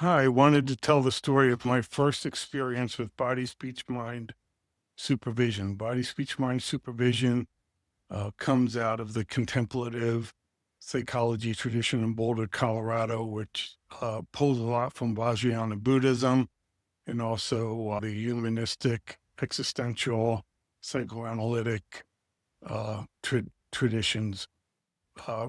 Hi, I wanted to tell the story of my first experience with body, speech, mind supervision. Body, speech, mind supervision comes out of the contemplative psychology tradition in Boulder, Colorado, which pulls a lot from Vajrayana Buddhism and also the humanistic, existential, psychoanalytic traditions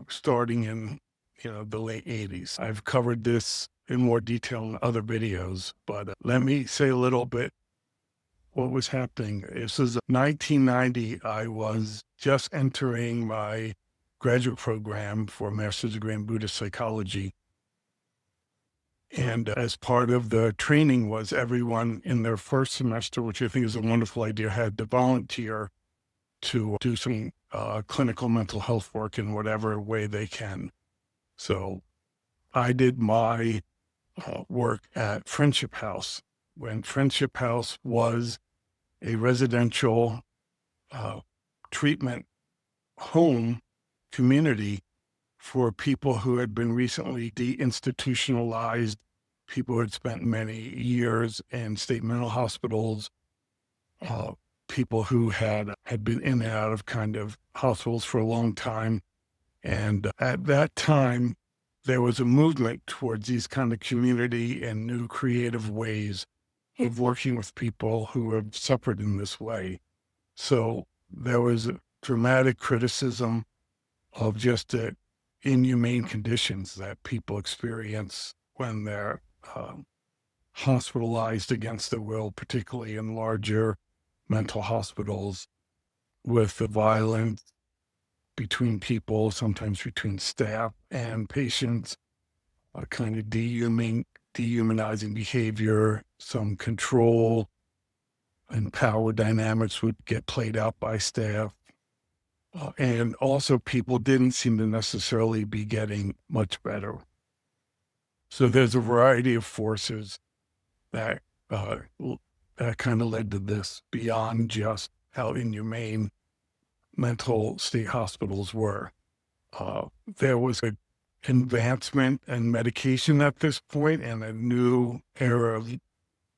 starting in the late 80s. I've covered this in more detail in other videos, but let me say a little bit what was happening. This is 1990. I was just entering my graduate program for a master's degree in Buddhist psychology. And as part of the training was everyone in their first semester, which I think is a wonderful idea, had to volunteer to do some clinical mental health work in whatever way they can. So I did my work at Friendship House when Friendship House was a residential treatment home community for people who had been recently deinstitutionalized, people who had spent many years in state mental hospitals, people who had been in and out of kind of hospitals for a long time. And at that time, there was a movement towards these kind of community and new creative ways of working with people who have suffered in this way. So there was a dramatic criticism of just the inhumane conditions that people experience when they're hospitalized against their will, particularly in larger mental hospitals, with the violence between people, sometimes between staff and patients, a kind of dehumanizing behavior, some control and power dynamics would get played out by staff. And also people didn't seem to necessarily be getting much better. So there's a variety of forces that that kind of led to this beyond just how inhumane mental state hospitals were. There was a advancement in medication at this point and a new era of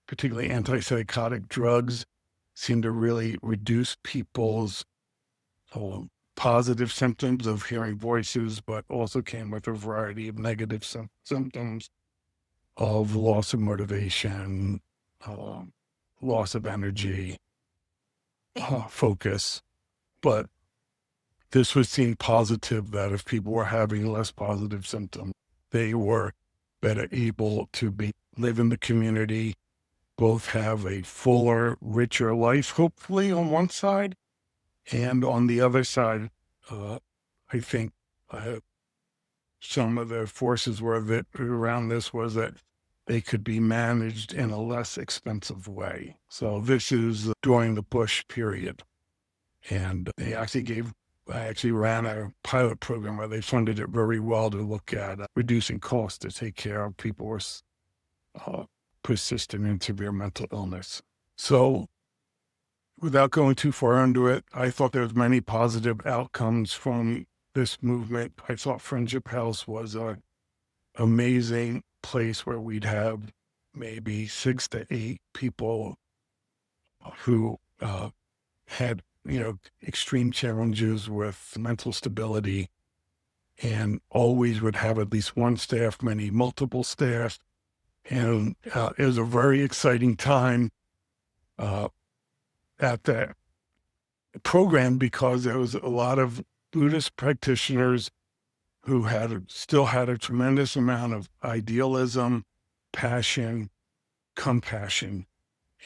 particularly antipsychotic drugs seemed to really reduce people's positive symptoms of hearing voices, but also came with a variety of negative symptoms of loss of motivation, loss of energy, focus. But this was seen positive that if people were having less positive symptoms, they were better able to live in the community, both have a fuller, richer life, hopefully on one side, and on the other side, I think some of the forces were that around this was that they could be managed in a less expensive way. So this is during the Bush period. And I actually ran a pilot program where they funded it very well to look at reducing costs to take care of people with persistent and severe mental illness. So without going too far into it, I thought there was many positive outcomes from this movement. I thought Friendship House was an amazing place where we'd have maybe 6 to 8 people who had, extreme challenges with mental stability and always would have at least one staff, many multiple staff. And it was a very exciting time at that program because there was a lot of Buddhist practitioners who still had a tremendous amount of idealism, passion, compassion.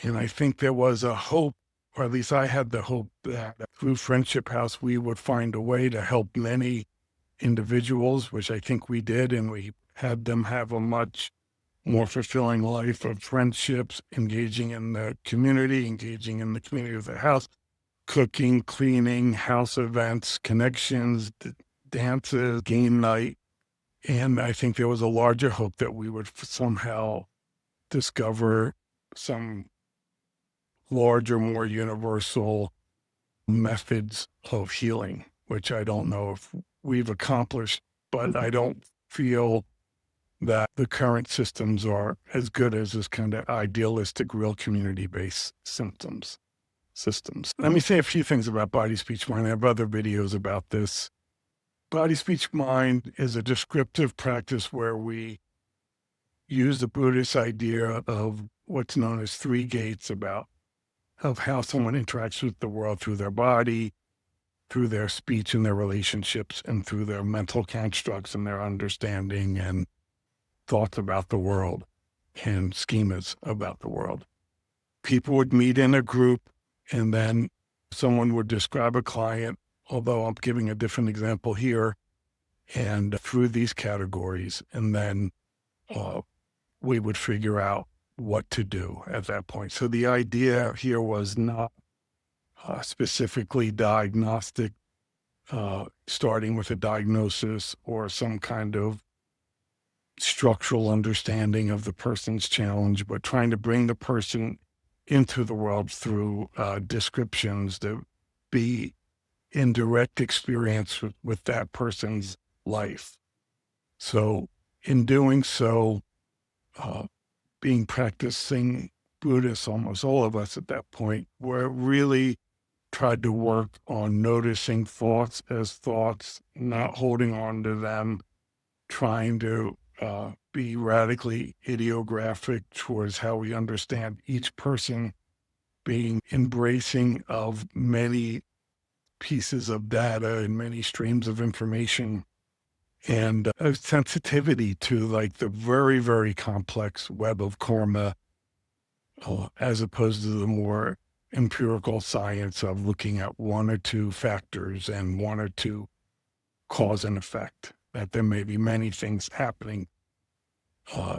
And I think there was a hope, or at least I had the hope, that through Friendship House, we would find a way to help many individuals, which I think we did, and we had them have a much more fulfilling life of friendships, engaging in the community of the house, cooking, cleaning, house events, connections, dances, game night. And I think there was a larger hope that we would somehow discover some larger, more universal methods of healing, which I don't know if we've accomplished, but I don't feel that the current systems are as good as this kind of idealistic, real community-based systems. Let me say a few things about body, speech, mind. I have other videos about this. Body, speech, mind is a descriptive practice where we use the Buddhist idea of what's known as three gates of how someone interacts with the world through their body, through their speech and their relationships, and through their mental constructs and their understanding and thoughts about the world and schemas about the world. People would meet in a group, and then someone would describe a client, although I'm giving a different example here, and through these categories, and then we would figure out what to do at that point. So the idea here was not specifically diagnostic, starting with a diagnosis or some kind of structural understanding of the person's challenge, but trying to bring the person into the world through descriptions to be in direct experience with that person's life. So in doing so, being practicing Buddhists, almost all of us at that point, were really tried to work on noticing thoughts as thoughts, not holding on to them, trying to be radically idiographic towards how we understand each person, being embracing of many pieces of data and many streams of information, and a sensitivity to like the very, very complex web of karma, as opposed to the more empirical science of looking at one or two factors and one or two cause and effect, that there may be many things happening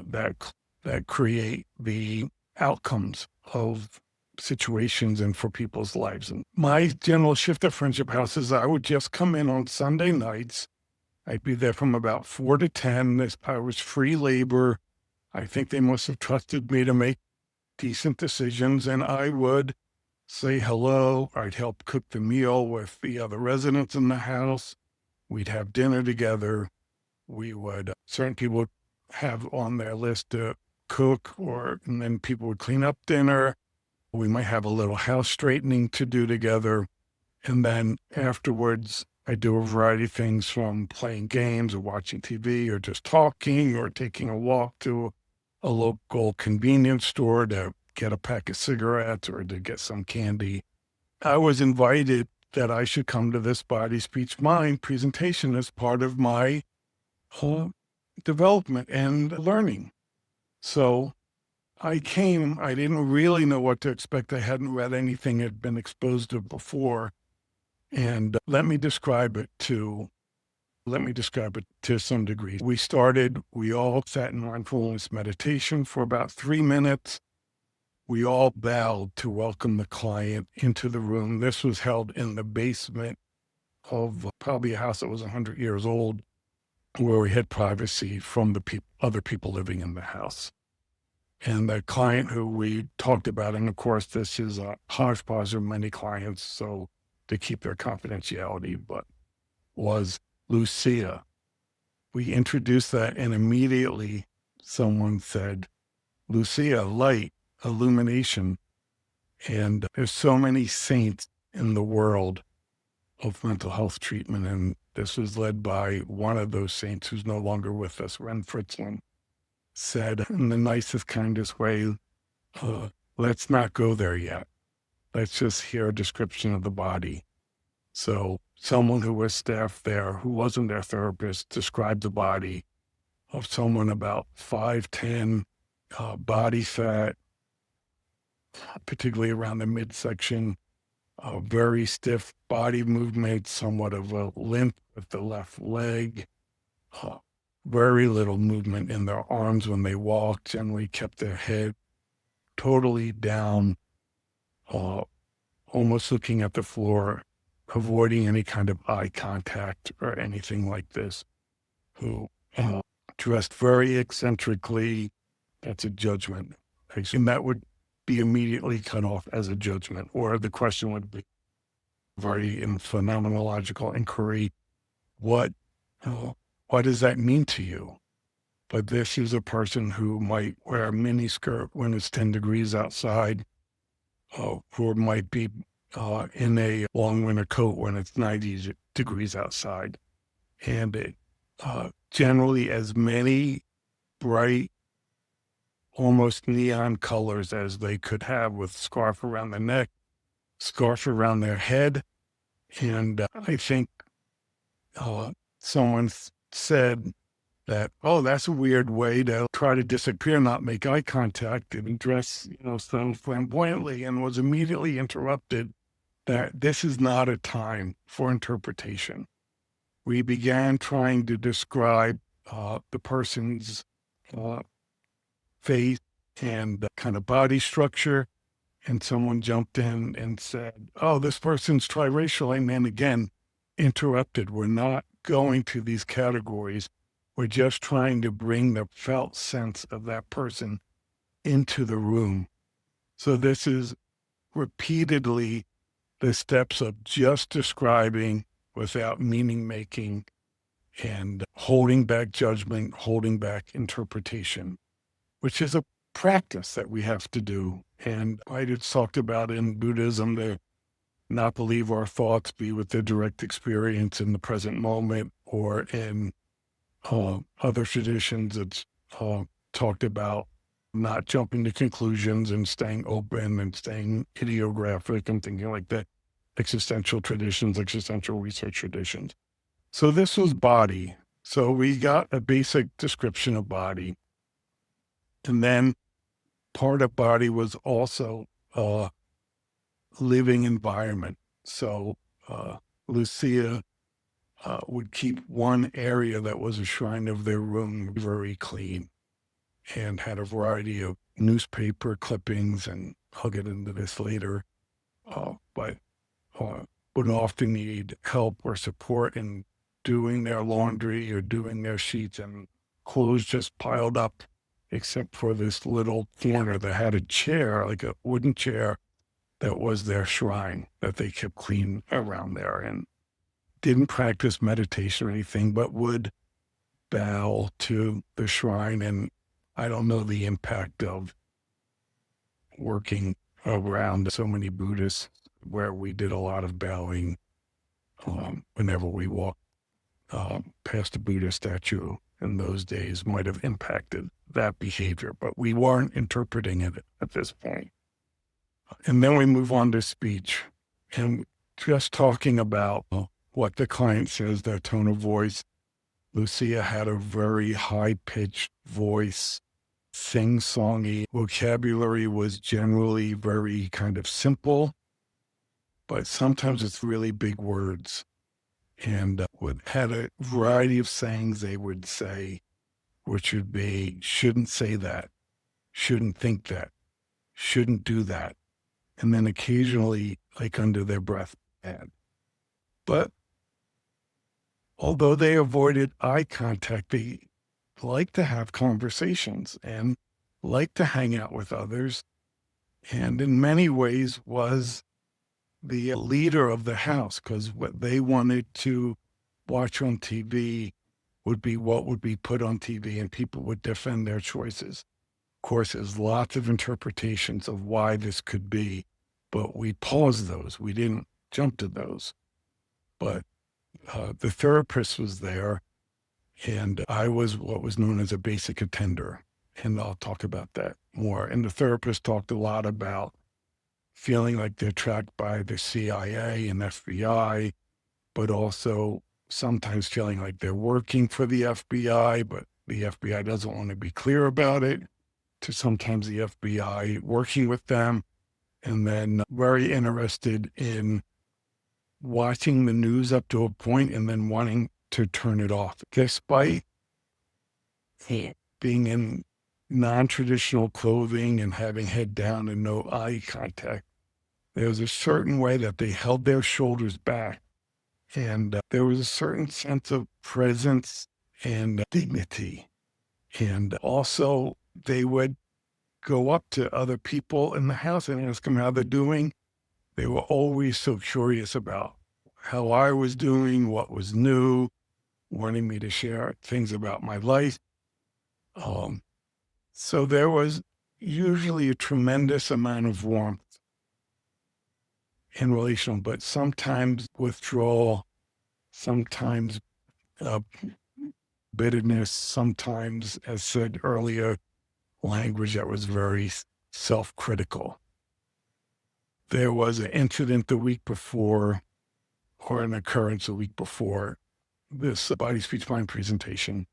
that create the outcomes of situations and for people's lives. And my general shift at Friendship House is I would just come in on Sunday nights. I'd be there from about 4 to 10. I was free labor. I think they must have trusted me to make decent decisions, and I would say hello. I'd help cook the meal with the other residents in the house. We'd have dinner together. We would, certain people would have on their list to cook, and then people would clean up dinner. We might have a little house straightening to do together. And then afterwards, I do a variety of things from playing games or watching TV or just talking or taking a walk to a local convenience store to get a pack of cigarettes or to get some candy. I was invited that I should come to this Body, Speech, Mind presentation as part of my development and learning. So I came, I didn't really know what to expect. I hadn't read anything I'd been exposed to before. And let me describe it to some degree. We all sat in mindfulness meditation for about 3 minutes. We all bowed to welcome the client into the room. This was held in the basement of probably a house that was 100 years old, where we had privacy from the other people living in the house. And the client who we talked about, and of course, this is a hodgepodge of many clients, so to keep their confidentiality, but was Lucia. We introduced that, and immediately someone said, Lucia, light, illumination. And there's so many saints in the world of mental health treatment, and this was led by one of those saints who's no longer with us, Ren Fritzland, said in the nicest, kindest way, let's not go there yet. Let's just hear a description of the body. So someone who was staff there, who wasn't their therapist, described the body of someone about 5'10", body fat, particularly around the midsection, very stiff body movement, somewhat of a limp with the left leg, very little movement in their arms when they walked, generally kept their head totally down, almost looking at the floor, avoiding any kind of eye contact or anything like this, who dressed very eccentrically. That's a judgment. And that would be immediately cut off as a judgment, or the question would be very in phenomenological inquiry, what does that mean to you? but this is a person who might wear a mini skirt when it's 10 degrees outside, or might be in a long winter coat when it's 90 degrees outside. And it, generally as many bright, almost neon colors as they could have, with scarf around the neck, scarf around their head. And I think someone said that, oh, that's a weird way to try to disappear, not make eye contact, and dress, so flamboyantly, and was immediately interrupted that this is not a time for interpretation. We began trying to describe the person's face and kind of body structure, and someone jumped in and said, oh, this person's triracial, and then again interrupted. We're not going to these categories. We're just trying to bring the felt sense of that person into the room. So this is repeatedly the steps of just describing without meaning making and holding back judgment, holding back interpretation, which is a practice that we have to do. And it's talked about in Buddhism, to not believe our thoughts, be with the direct experience in the present moment, or in other traditions, it's talked about not jumping to conclusions and staying open and staying ideographic and thinking like that. Existential traditions, existential research traditions. So this was body. So we got a basic description of body. And then part of body was also living environment. So Lucia would keep one area that was a shrine of their room very clean, and had a variety of newspaper clippings, and I'll get into this later, but would often need help or support in doing their laundry or doing their sheets, and clothes just piled up, except for this little corner that had a chair, like a wooden chair, that was their shrine that they kept clean around there, and didn't practice meditation or anything, but would bow to the shrine. And I don't know the impact of working around so many Buddhists, where we did a lot of bowing whenever we walked past a Buddha statue in those days, might have impacted that behavior, but we weren't interpreting it at this point. And then we move on to speech, and just talking about what the client says, their tone of voice. Lucia had a very high-pitched voice, sing-songy. Vocabulary was generally very kind of simple, but sometimes it's really big words. And had a variety of sayings they would say, which would be, shouldn't say that, shouldn't think that, shouldn't do that. And then occasionally, like under their breath, add. But although they avoided eye contact, they liked to have conversations and liked to hang out with others, and in many ways was the leader of the house, because what they wanted to watch on TV would be what would be put on TV, and people would defend their choices. Of course, there's lots of interpretations of why this could be, but we paused those. We didn't jump to those. But the therapist was there, and I was what was known as a basic attender, and I'll talk about that more. And the therapist talked a lot about feeling like they're tracked by the CIA and FBI, but also sometimes feeling like they're working for the FBI, but the FBI doesn't want to be clear about it, to sometimes the FBI working with them, and then very interested in watching the news up to a point and then wanting to turn it off. Despite being in non-traditional clothing and having head down and no eye contact, there was a certain way that they held their shoulders back, and there was a certain sense of presence and dignity. And also, they would go up to other people in the house and ask them how they're doing. They were always so curious about how I was doing, what was new, wanting me to share things about my life. Um, so there was usually a tremendous amount of warmth in relational, but sometimes withdrawal, sometimes uh, bitterness, sometimes, as said earlier, language that was very self-critical. There was an incident the week before, or an occurrence a week before this body speech mind presentation,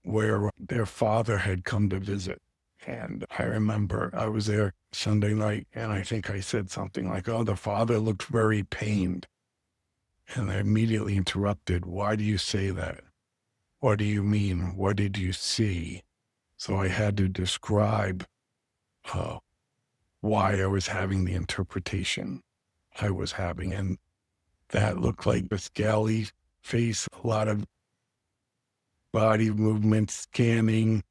where their father had come to visit. And I remember I was there Sunday night, and I think I said something like, "Oh, the father looked very pained." And I immediately interrupted, "Why do you say that? What do you mean? What did you see?" So I had to describe uh, why I was having the interpretation I was having. And that looked like a scally face, a lot of body movement, scanning,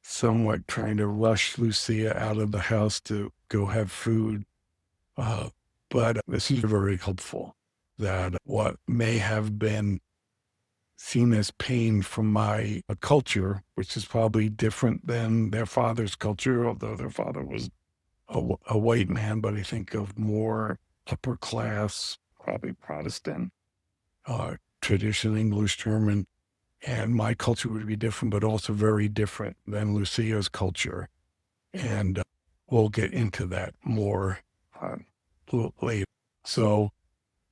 somewhat trying to rush Lucia out of the house to go have food. But this is very helpful, that what may have been seen as pain from my culture, which is probably different than their father's culture, although their father was a white man, but I think of more upper class, probably Protestant, tradition, English, German, and my culture would be different, but also very different than Lucia's culture. And we'll get into that more uh, later. So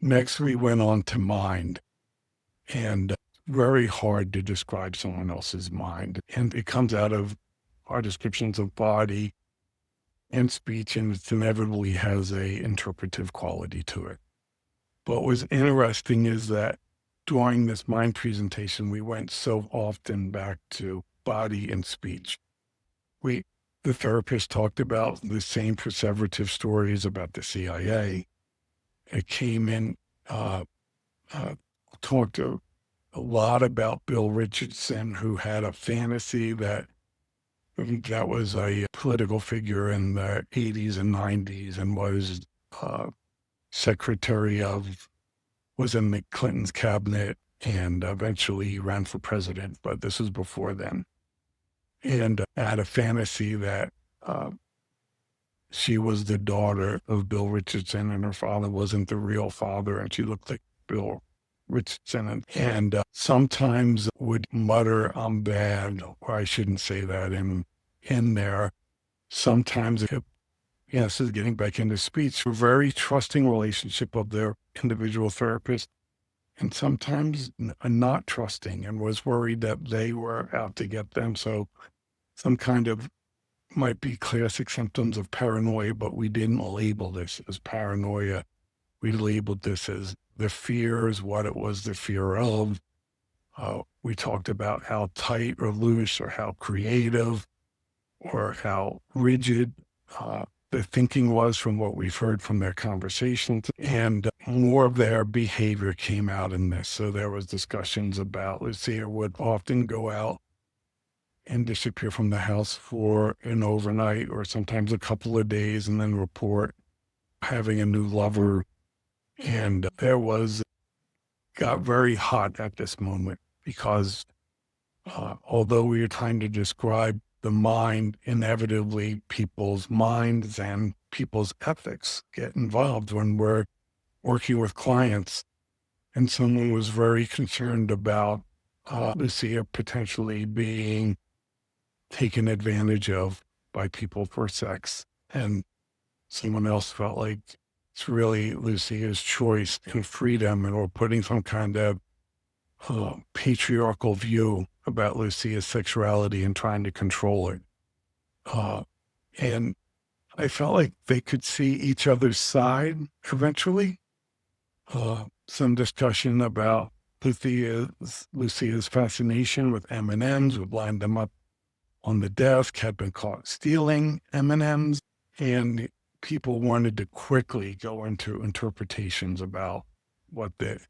next we went on to mind, and very hard to describe someone else's mind. And it comes out of our descriptions of body and speech, and it inevitably has a interpretive quality to it. What was interesting is that during this mind presentation, we went so often back to body and speech. The therapist talked about the same perseverative stories about the CIA. It came in, uh, uh, talked a lot about Bill Richardson, who had a fantasy that was a political figure in the 80s and 90s and was uh, secretary of, was in the Clinton's cabinet, and eventually he ran for president, but this was before then. And had a fantasy that uh, she was the daughter of Bill Richardson and her father wasn't the real father, and she looked like Bill Richardson, and sometimes would mutter, "I'm bad," or "I shouldn't say that," in there. Sometimes, this is getting back into speech, a very trusting relationship of their individual therapist, and sometimes not trusting, and was worried that they were out to get them. So some kind of, might be classic symptoms of paranoia, but we didn't label this as paranoia. We labeled this as the fears, what it was the fear of. We talked about how tight or loose or how creative or how rigid the thinking was from what we've heard from their conversations. And more of their behavior came out in this. So there was discussions about Lucia would often go out and disappear from the house for an overnight or sometimes a couple of days and then report having a new lover. And got very hot at this moment because although we are trying to describe the mind, inevitably people's minds and people's ethics get involved when we're working with clients. And someone was very concerned about Lucia potentially being taken advantage of by people for sex. And someone else felt like it's really Lucia's choice and freedom, and we're putting some kind of patriarchal view about Lucia's sexuality and trying to control it. Uh, and I felt like they could see each other's side eventually. Some discussion about Lucia's fascination with M&Ms would line them up on the desk, had been caught stealing M&Ms, and people wanted to quickly go into interpretations about what the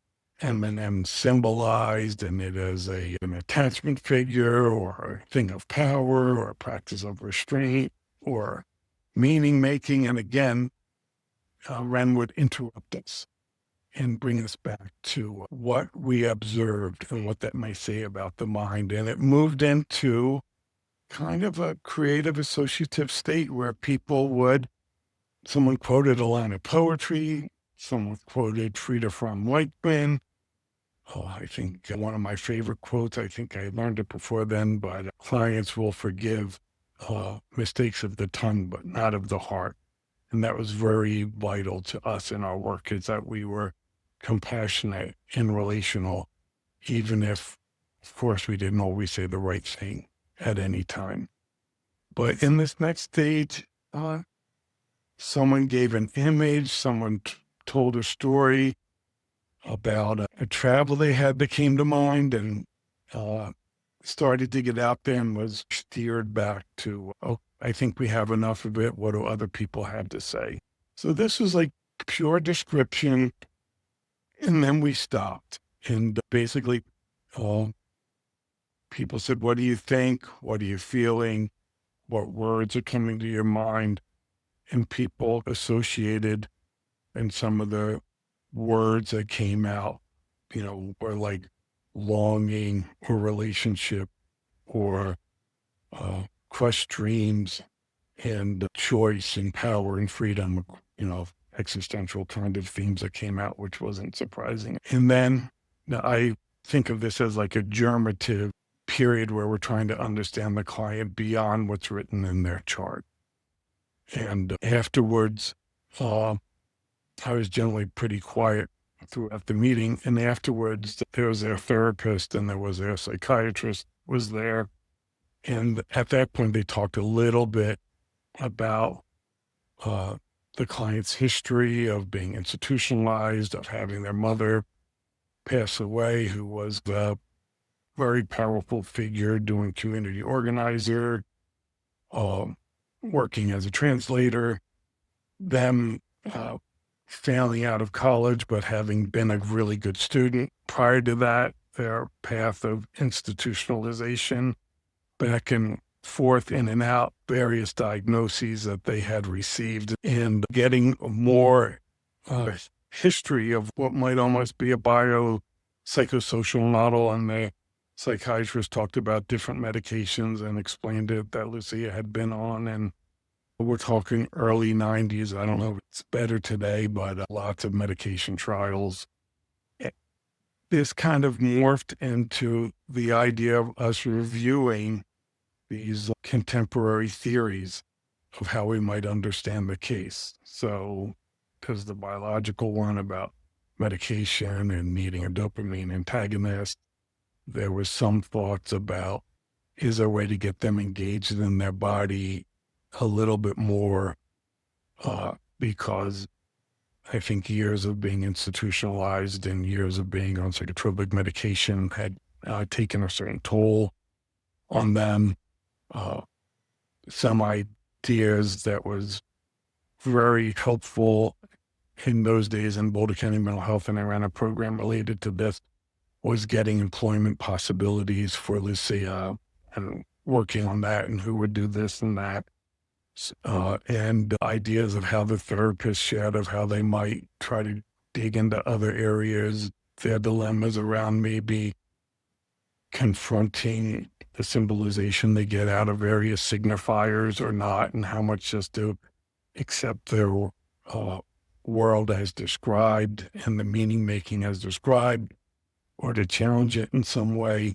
M&M symbolized, and it as an attachment figure or a thing of power or a practice of restraint or meaning making. And again, Ren would interrupt us and bring us back to what we observed and what that may say about the mind. And it moved into kind of a creative associative state where someone quoted a line of poetry, someone quoted Frida from Whiteman. Oh, I think one of my favorite quotes, I think I learned it before then, but clients will forgive mistakes of the tongue, but not of the heart. And that was very vital to us in our work, is that we were compassionate and relational, even if, of course, we didn't always say the right thing at any time. But in this next stage, someone gave an image, someone told a story about a travel they had that came to mind, and started to get out there and was steered back to, oh, I think we have enough of it. What do other people have to say? So this was like pure description. And then we stopped. And basically, people said, what do you think? What are you feeling? What words are coming to your mind? And people associated, and some of the words that came out, were like longing or relationship or crushed dreams and choice and power and freedom, existential kind of themes that came out, which wasn't surprising. And then I think of this as like a germative period where we're trying to understand the client beyond what's written in their chart. And afterwards, I was generally pretty quiet throughout the meeting. And afterwards, there was their therapist and there was their psychiatrist was there. And at that point, they talked a little bit about the client's history of being institutionalized, of having their mother pass away, who was a very powerful figure doing community organizer, working as a translator, them failing out of college, but having been a really good student. Prior to that, their path of institutionalization, back and forth, in and out, various diagnoses that they had received, and getting more history of what might almost be a biopsychosocial model. And the psychiatrist talked about different medications and explained it that Lucia had been on. And we're talking early 90s. I don't know if it's better today, but lots of medication trials. This kind of morphed into the idea of us reviewing these contemporary theories of how we might understand the case. So there's the biological one about medication and needing a dopamine antagonist. There was some thoughts about, is there a way to get them engaged in their body a little bit more, because I think years of being institutionalized and years of being on psychotropic medication had taken a certain toll on them. Some ideas that was very helpful in those days in Boulder County Mental Health, and I ran a program related to this, was getting employment possibilities for Lucia and working on that and who would do this and that. And ideas of how the therapist shared of how they might try to dig into other areas, their dilemmas around maybe confronting the symbolization they get out of various signifiers or not, and how much just to accept their world as described and the meaning making as described, or to challenge it in some way.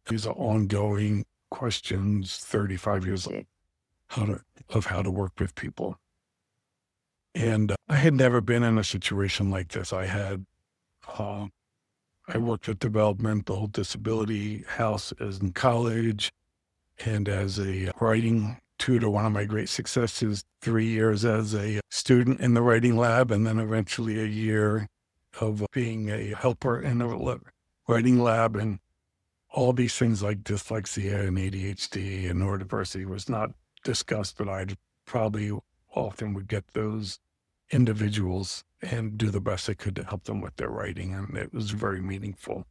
These are ongoing questions 35 years later of how to work with people. And I had never been in a situation like this. I worked at developmental disability house as in college and as a writing tutor. One of my great successes, 3 years as a student in the writing lab, and then eventually a year of being a helper in the writing lab. And all these things like dyslexia and ADHD and neurodiversity was not discussed, but I'd probably often would get those individuals and do the best I could to help them with their writing. And it was very meaningful.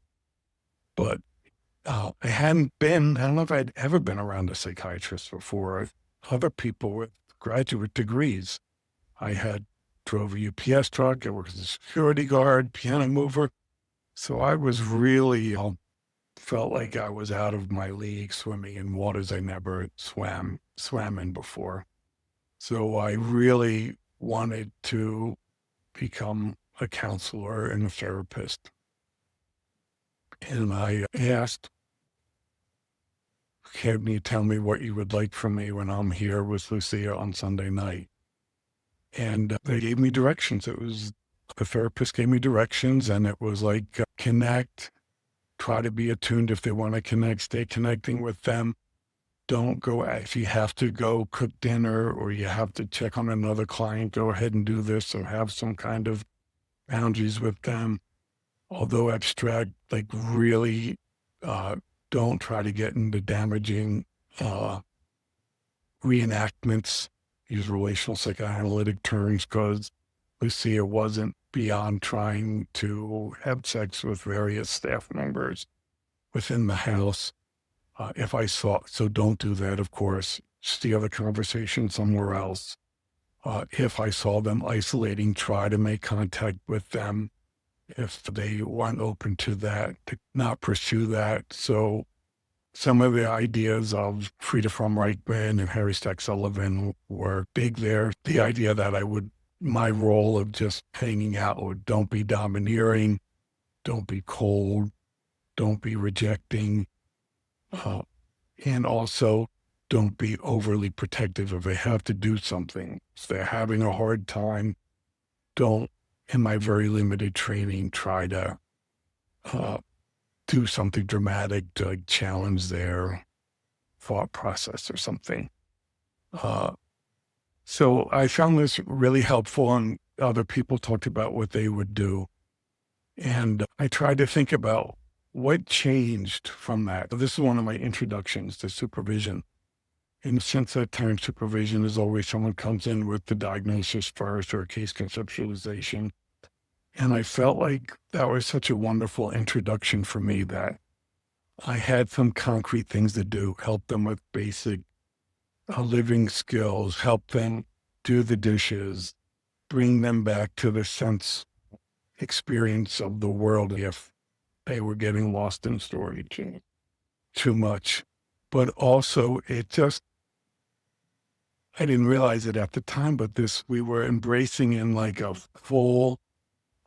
But I don't know if I'd ever been around a psychiatrist before. Other people with graduate degrees. I drove a UPS truck. I worked as a security guard, piano mover. So I was really felt like I was out of my league swimming in waters I never swam in before. So I really wanted to become a counselor and a therapist. And I asked, can you tell me what you would like from me when I'm here with Lucia on Sunday night? And they gave me directions. The therapist gave me directions, and it was like, connect, try to be attuned if they want to connect, stay connecting with them. Don't go, if you have to go cook dinner or you have to check on another client, go ahead and do this or have some kind of boundaries with them. Although abstract, like really uh, don't try to get into damaging uh, reenactments, use relational psychoanalytic terms, because Lucia wasn't beyond trying to have sex with various staff members within the house. If I saw, so don't do that, of course. Steer the conversation somewhere else. If I saw them isolating, try to make contact with them. If they weren't open to that, to not pursue that. So some of the ideas of Frida from Reichman and Harry Stack Sullivan were big there. The idea that my role of just hanging out, or don't be domineering, don't be cold, don't be rejecting, and also don't be overly protective if they have to do something. If they're having a hard time, don't, in my very limited training, try to do something dramatic to like challenge their thought process or something. So I found this really helpful, and other people talked about what they would do. And I tried to think about what changed from that. This is one of my introductions to supervision. And since that time, supervision is always someone comes in with the diagnosis first or a case conceptualization. And I felt like that was such a wonderful introduction for me that I had some concrete things to do, help them with basic living skills, help them do the dishes, bring them back to the sense experience of the world if they were getting lost in story too much. But also I didn't realize it at the time, but we were embracing in like a full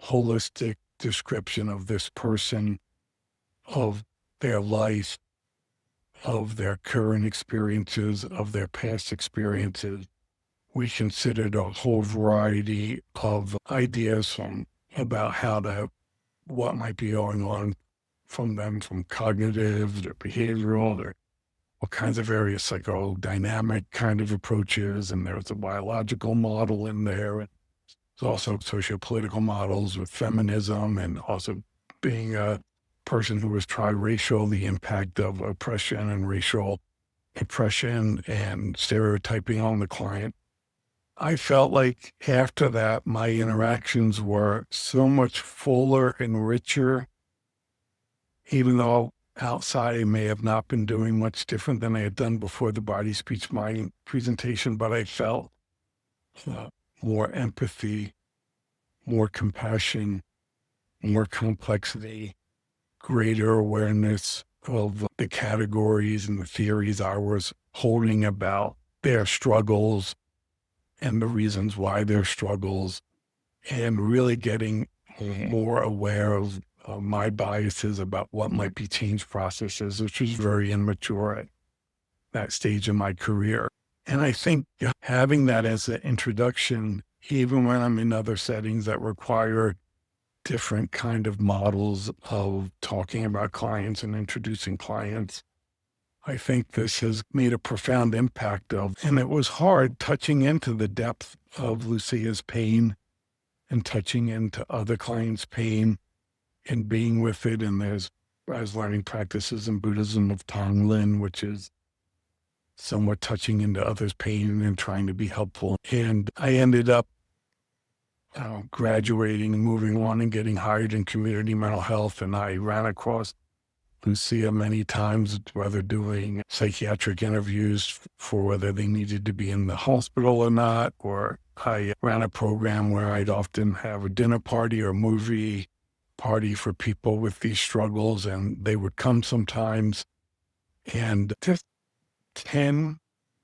holistic description of this person, of their life, of their current experiences, of their past experiences. We considered a whole variety of ideas about what might be going on from them, from cognitive to behavioral, or all kinds of various psychodynamic kind of approaches. And there was a biological model in there. And there's also sociopolitical models with feminism, and also being a person who was triracial, the impact of oppression and racial oppression and stereotyping on the client. I felt like after that, my interactions were so much fuller and richer, even though outside I may have not been doing much different than I had done before the body, speech, mind presentation, but I felt more empathy, more compassion, more complexity, greater awareness of the categories and the theories I was holding about their struggles and the reasons why their struggles, and really getting more aware of my biases about what might be change processes, which was very immature at that stage in my career. And I think having that as an introduction, even when I'm in other settings that require different kind of models of talking about clients and introducing clients, I think this has made a profound impact and it was hard touching into the depth of Lucia's pain and touching into other clients' pain and being with it. And I was learning practices in Buddhism of Tonglen, which is somewhat touching into others' pain and trying to be helpful. And I ended up graduating and moving on and getting hired in community mental health. And I ran across Lucia many times, whether doing psychiatric interviews for whether they needed to be in the hospital or not, or I ran a program where I'd often have a dinner party or movie party for people with these struggles, and they would come sometimes. And just 10,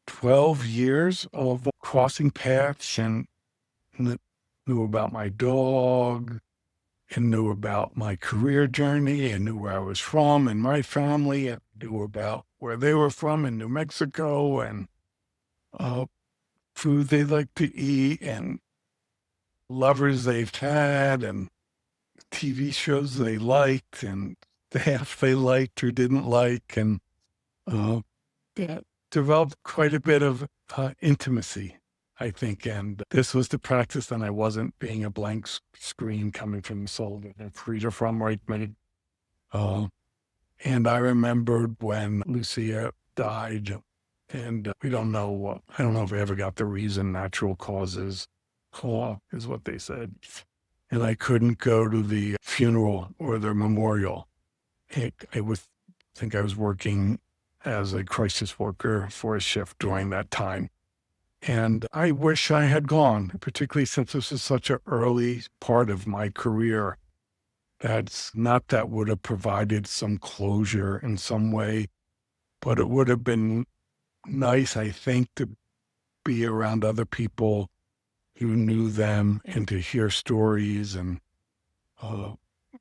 12 years of crossing paths, and knew about my dog, and knew about my career journey, and knew where I was from and my family, and knew about where they were from in New Mexico, and uh, food they like to eat, and lovers they've had, and TV shows they liked, and staff they liked or didn't like, and uh, that developed quite a bit of intimacy, I think. And this was the practice, and I wasn't being a blank screen coming from the soul that I'm free from right minute. And I remembered when Lucia died, and we don't know I don't know if we ever got the reason, natural causes, is what they said. And I couldn't go to the funeral or the memorial. I think I was working as a crisis worker for a shift during that time. And I wish I had gone, particularly since this is such an early part of my career. That's not that would have provided some closure in some way, but it would have been nice, I think, to be around other people who knew them and to hear stories and uh,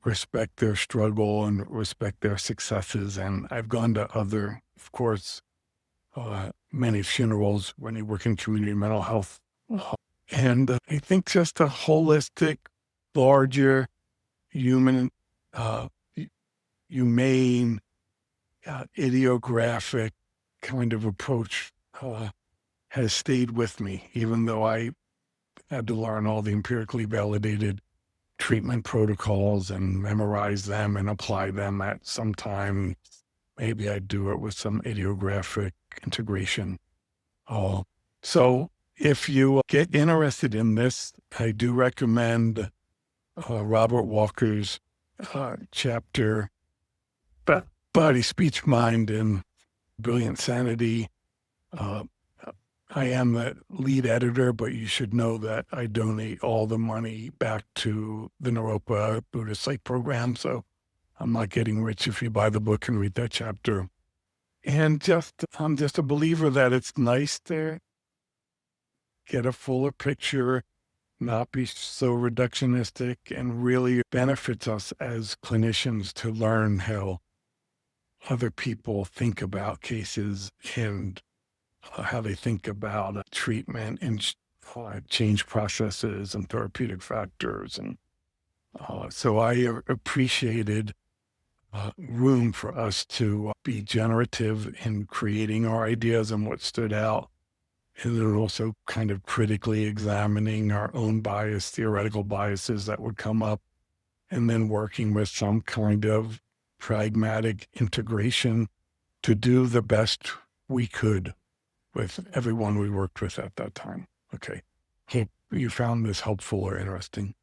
respect their struggle and respect their successes. And I've gone to other, of course, many funerals when you work in community mental health. And I think just a holistic, larger, human, uh, humane, ideographic kind of approach has stayed with me, even though I had to learn all the empirically validated treatment protocols and memorize them and apply them at some time. Maybe I'd do it with some ideographic integration. So if you get interested in this, I do recommend Robert Walker's chapter, Body, Speech, Mind, and Brilliant Sanity. I am the lead editor, but you should know that I donate all the money back to the Naropa Buddhist Psych program. So I'm not getting rich if you buy the book and read that chapter. And I'm just a believer that it's nice to get a fuller picture, not be so reductionistic, and really benefits us as clinicians to learn how other people think about cases and how they think about treatment and change processes and therapeutic factors. And so I appreciated room for us to be generative in creating our ideas and what stood out. And then also kind of critically examining our own bias, theoretical biases that would come up, and then working with some kind of pragmatic integration to do the best we could with everyone we worked with at that time. Okay. Hope you found this helpful or interesting.